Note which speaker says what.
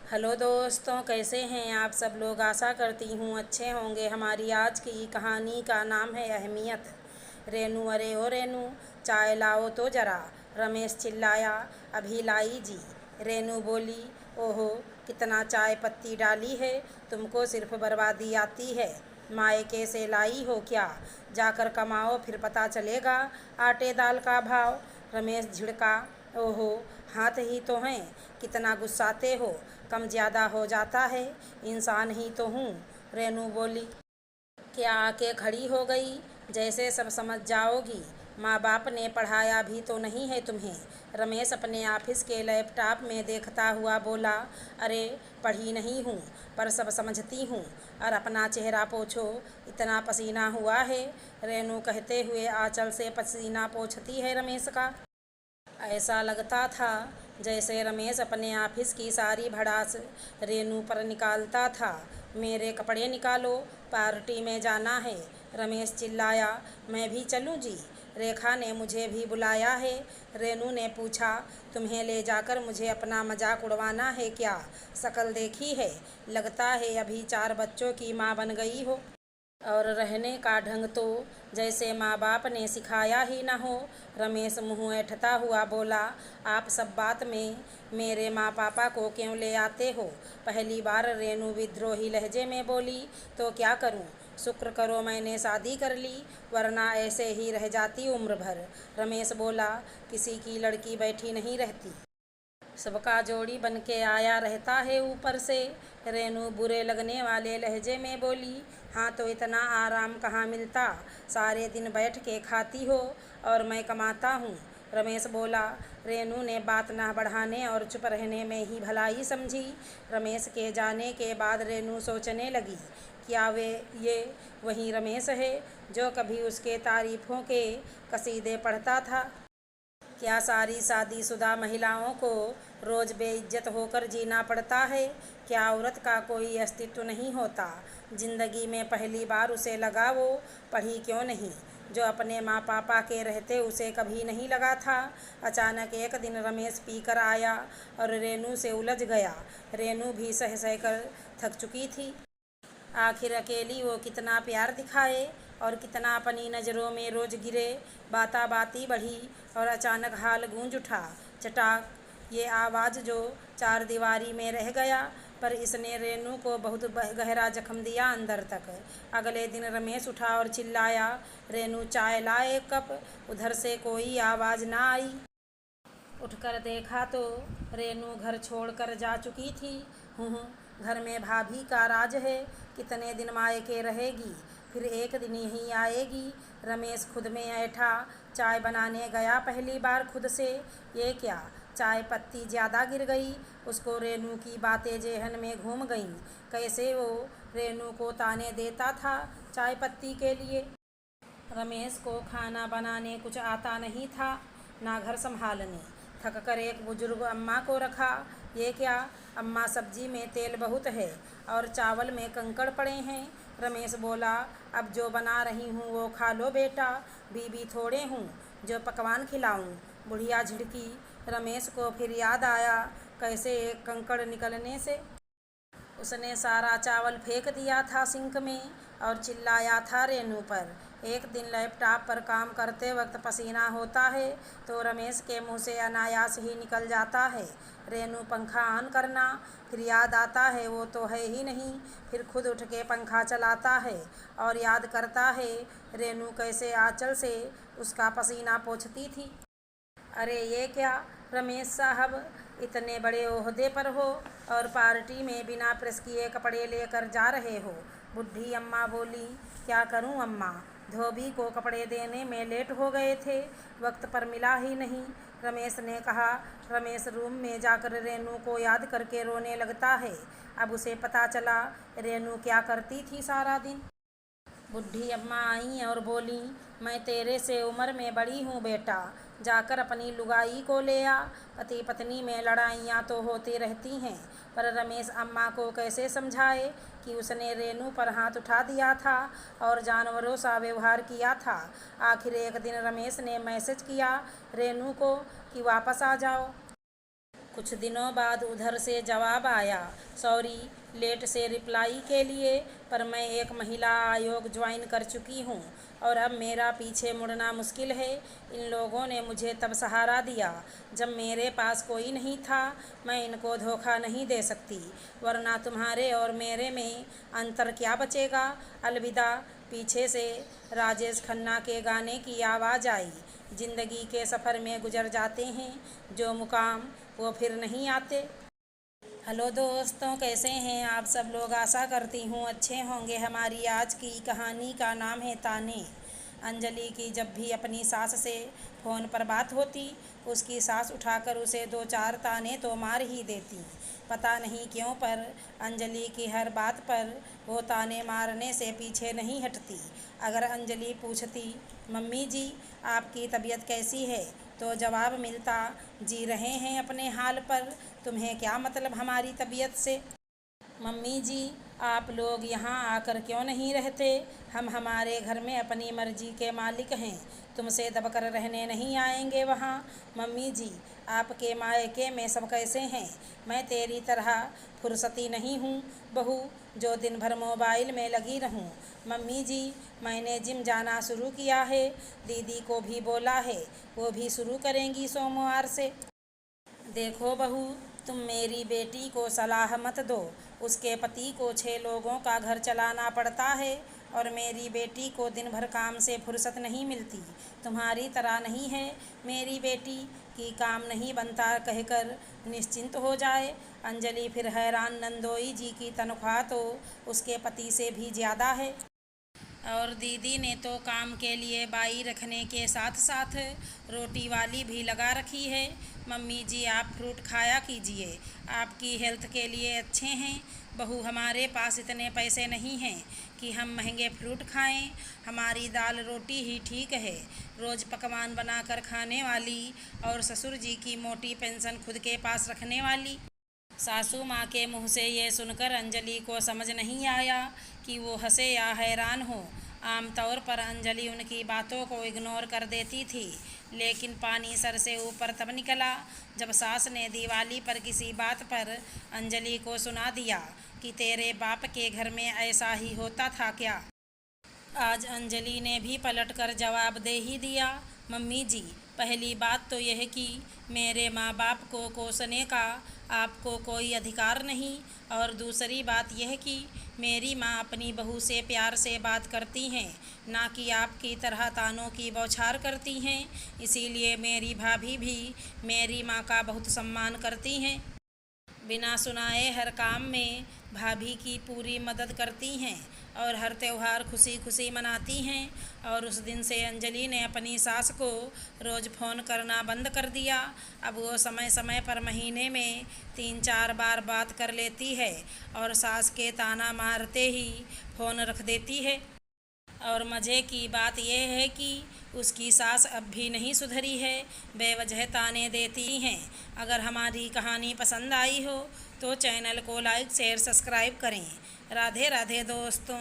Speaker 1: Hello दोस्तों, कैसे हैं आप सब लोग। आशा करती हूँ अच्छे होंगे। हमारी आज की कहानी का नाम है अहमियत। रेनू, अरे ओ रेनू, चाय लाओ तो ज़रा। रमेश चिल्लाया। अभी लाई जी। रेनू बोली, ओहो, कितना चाय पत्ती डाली है, तुमको सिर्फ बर्बादी आती है। मायके से लाई हो क्या? जाकर कमाओ, फिर पता चलेगा आटे दाल का भाव। रमेश झिड़का। ओहो, हाथ ही तो हैं, कितना गुस्साते हो। कम ज़्यादा हो जाता है, इंसान ही तो हूँ। रेनू बोली। क्या आके खड़ी हो गई, जैसे सब समझ जाओगी। माँ बाप ने पढ़ाया भी तो नहीं है तुम्हें। रमेश अपने ऑफिस के लैपटॉप में देखता हुआ बोला। अरे, पढ़ी नहीं हूँ, पर सब समझती हूँ। और अपना चेहरा पोछो, इतना पसीना हुआ है। रेनू कहते हुए आंचल से पसीना पोंछती है रमेश का। ऐसा लगता था जैसे रमेश अपने ऑफिस की सारी भड़ास रेनू पर निकालता था। मेरे कपड़े निकालो, पार्टी में जाना है। रमेश चिल्लाया। मैं भी चलूं जी? रेखा ने मुझे भी बुलाया है। रेनू ने पूछा। तुम्हें ले जाकर मुझे अपना मजाक उड़वाना है क्या? शक्ल देखी है, लगता है अभी 4 बच्चों की माँ बन गई हो। और रहने का ढंग तो जैसे माँ बाप ने सिखाया ही न हो। रमेश मुँह ऐंठता हुआ बोला। आप सब बात में मेरे माँ पापा को क्यों ले आते हो? पहली बार रेनू विद्रोही लहजे में बोली। तो क्या करूँ? शुक्र करो मैंने शादी कर ली, वरना ऐसे ही रह जाती उम्र भर। रमेश बोला। किसी की लड़की बैठी नहीं रहती, सबका जोड़ी बन के आया रहता है ऊपर से। रेनू बुरे लगने वाले लहजे में बोली। हाँ, तो इतना आराम कहाँ मिलता, सारे दिन बैठ के खाती हो और मैं कमाता हूँ। रमेश बोला। रेनू ने बात ना बढ़ाने और चुप रहने में ही भलाई समझी। रमेश के जाने के बाद रेनू सोचने लगी, क्या ये वही रमेश है जो कभी उसके तारीफ़ों के कसीदे पढ़ता था? क्या सारी शादीशुदा महिलाओं को रोज़ बेइज्जत होकर जीना पड़ता है? क्या औरत का कोई अस्तित्व नहीं होता? ज़िंदगी में पहली बार उसे लगा वो पढ़ी क्यों नहीं, जो अपने माँ पापा के रहते उसे कभी नहीं लगा था। अचानक एक दिन रमेश पीकर आया और रेनू से उलझ गया। रेनू भी सह सह कर थक चुकी थी। आखिर अकेली वो कितना प्यार दिखाए और कितना अपनी नज़रों में रोज गिरे। बाता बाती बढ़ी और अचानक हाल गूंज उठा। चटाक, ये आवाज़ जो चार दीवारी में रह गया, पर इसने रेनू को बहुत गहरा जख्म दिया अंदर तक। अगले दिन रमेश उठा और चिल्लाया। रेनू, चाय ला एक कप। उधर से कोई आवाज़ ना आई। उठकर देखा तो रेनू घर छोड़कर जा चुकी थी। हूँ, घर में भाभी का राज है, कितने दिन मायके रहेगी, फिर एक दिन यहीं आएगी। रमेश खुद में ऐठा। चाय बनाने गया पहली बार खुद से। ये क्या, चाय पत्ती ज़्यादा गिर गई। उसको रेनू की बातें जेहन में घूम गईं। कैसे वो रेनू को ताने देता था चाय पत्ती के लिए। रमेश को खाना बनाने कुछ आता नहीं था, ना घर संभालने। थक कर एक बुजुर्ग अम्मा को रखा। ये क्या अम्मा, सब्जी में तेल बहुत है और चावल में कंकड़ पड़े हैं। रमेश बोला। अब जो बना रही हूँ वो खा लो बेटा, बीबी थोड़े हूँ जो पकवान खिलाऊँ। बुढ़िया झिड़की। रमेश को फिर याद आया कैसे एक कंकड़ निकलने से उसने सारा चावल फेंक दिया था सिंक में और चिल्लाया था रेनू पर। एक दिन लैपटॉप पर काम करते वक्त पसीना होता है तो रमेश के मुंह से अनायास ही निकल जाता है, रेनू पंखा ऑन करना। फिर याद आता है वो तो है ही नहीं। फिर खुद उठ के पंखा चलाता है और याद करता है रेनू कैसे आंचल से उसका पसीना पोंछती थी। अरे ये क्या रमेश साहब, इतने बड़े ओहदे पर हो और पार्टी में बिना प्रेस किए कपड़े लेकर जा रहे हो। बुढ़ी अम्मा बोली। क्या करूं अम्मा, धोबी को कपड़े देने में लेट हो गए थे, वक्त पर मिला ही नहीं, रमेश ने कहा। रमेश रूम में जाकर रेनू को याद करके रोने लगता है। अब उसे पता चला रेनू क्या करती थी सारा दिन। बुढ़ी अम्मा आईं और बोली। मैं तेरे से उम्र में बड़ी हूँ बेटा, जाकर अपनी लुगाई को ले आ। पति पत्नी में लड़ाइयाँ तो होती रहती हैं, पर रमेश अम्मा को कैसे समझाए कि उसने रेनू पर हाथ उठा दिया था और जानवरों सा व्यवहार किया था। आखिर एक दिन रमेश ने मैसेज किया रेनू को कि वापस आ जाओ, कुछ दिनों बाद उधर से जवाब आया, सॉरी लेट से रिप्लाई के लिए, पर मैं एक महिला आयोग ज्वाइन कर चुकी हूँ और अब मेरा पीछे मुड़ना मुश्किल है। इन लोगों ने मुझे तब सहारा दिया जब मेरे पास कोई नहीं था। मैं इनको धोखा नहीं दे सकती, वरना तुम्हारे और मेरे में अंतर क्या बचेगा। अलविदा। पीछे से राजेश खन्ना के गाने की आवाज़ आई। ज़िंदगी के सफ़र में गुजर जाते हैं जो मुकाम वो फिर नहीं आते। हेलो दोस्तों, कैसे हैं आप सब लोग। आशा करती हूँ अच्छे होंगे। हमारी आज की कहानी का नाम है ताने। अंजलि की जब भी अपनी सास से फ़ोन पर बात होती, उसकी सास उठाकर उसे 2-4 ताने तो मार ही देती। पता नहीं क्यों, पर अंजलि की हर बात पर वो ताने मारने से पीछे नहीं हटती। अगर अंजलि पूछती, मम्मी जी आपकी तबीयत कैसी है, तो जवाब मिलता, जी रहे हैं अपने हाल पर, तुम्हें क्या मतलब हमारी तबीयत से। मम्मी जी आप लोग यहाँ आकर क्यों नहीं रहते, हम हमारे घर में अपनी मर्जी के मालिक हैं, तुमसे दबकर रहने नहीं आएंगे वहाँ। मम्मी जी आपके मायके में सब कैसे हैं, मैं तेरी तरह फुर्सती नहीं हूँ बहू जो दिन भर मोबाइल में लगी रहूँ। मम्मी जी मैंने जिम जाना शुरू किया है, दीदी को भी बोला है, वो भी शुरू करेंगी सोमवार से। देखो बहू, तुम मेरी बेटी को सलाह मत दो, उसके पति को 6 लोगों का घर चलाना पड़ता है और मेरी बेटी को दिन भर काम से फुर्सत नहीं मिलती। तुम्हारी तरह नहीं है मेरी बेटी कि काम नहीं बनता कहकर निश्चिंत हो जाए। अंजलि फिर हैरान, नंदोई जी की तनख्वाह तो उसके पति से भी ज़्यादा है और दीदी ने तो काम के लिए बाई रखने के साथ साथ रोटी वाली भी लगा रखी है। मम्मी जी आप फ्रूट खाया कीजिए, आपकी हेल्थ के लिए अच्छे हैं। बहू हमारे पास इतने पैसे नहीं हैं कि हम महंगे फ्रूट खाएं, हमारी दाल रोटी ही ठीक है। रोज़ पकवान बनाकर खाने वाली और ससुर जी की मोटी पेंशन खुद के पास रखने वाली। सासू माँ के मुँह से ये सुनकर अंजलि को समझ नहीं आया कि वो हंसे या हैरान हो। आमतौर पर अंजलि उनकी बातों को इग्नोर कर देती थी, लेकिन पानी सर से ऊपर तब निकला जब सास ने दिवाली पर किसी बात पर अंजलि को सुना दिया कि तेरे बाप के घर में ऐसा ही होता था क्या। आज अंजलि ने भी पलटकर जवाब दे ही दिया, मम्मी जी पहली बात तो यह कि मेरे माँ बाप को कोसने का आपको कोई अधिकार नहीं, और दूसरी बात यह कि मेरी माँ अपनी बहू से प्यार से बात करती हैं, ना कि आपकी तरह तानों की बौछार करती हैं। इसीलिए मेरी भाभी भी मेरी माँ का बहुत सम्मान करती हैं। बिना सुनाए हर काम में भाभी की पूरी मदद करती हैं और हर त्यौहार खुशी खुशी मनाती हैं। और उस दिन से अंजलि ने अपनी सास को रोज़ फ़ोन करना बंद कर दिया। अब वो समय समय पर महीने में 3-4 बार बात कर लेती है और सास के ताना मारते ही फ़ोन रख देती है। और मज़े की बात यह है कि उसकी सास अब भी नहीं सुधरी है, बेवजह ताने देती हैं। अगर हमारी कहानी पसंद आई हो तो चैनल को लाइक शेयर सब्सक्राइब करें। राधे राधे दोस्तों।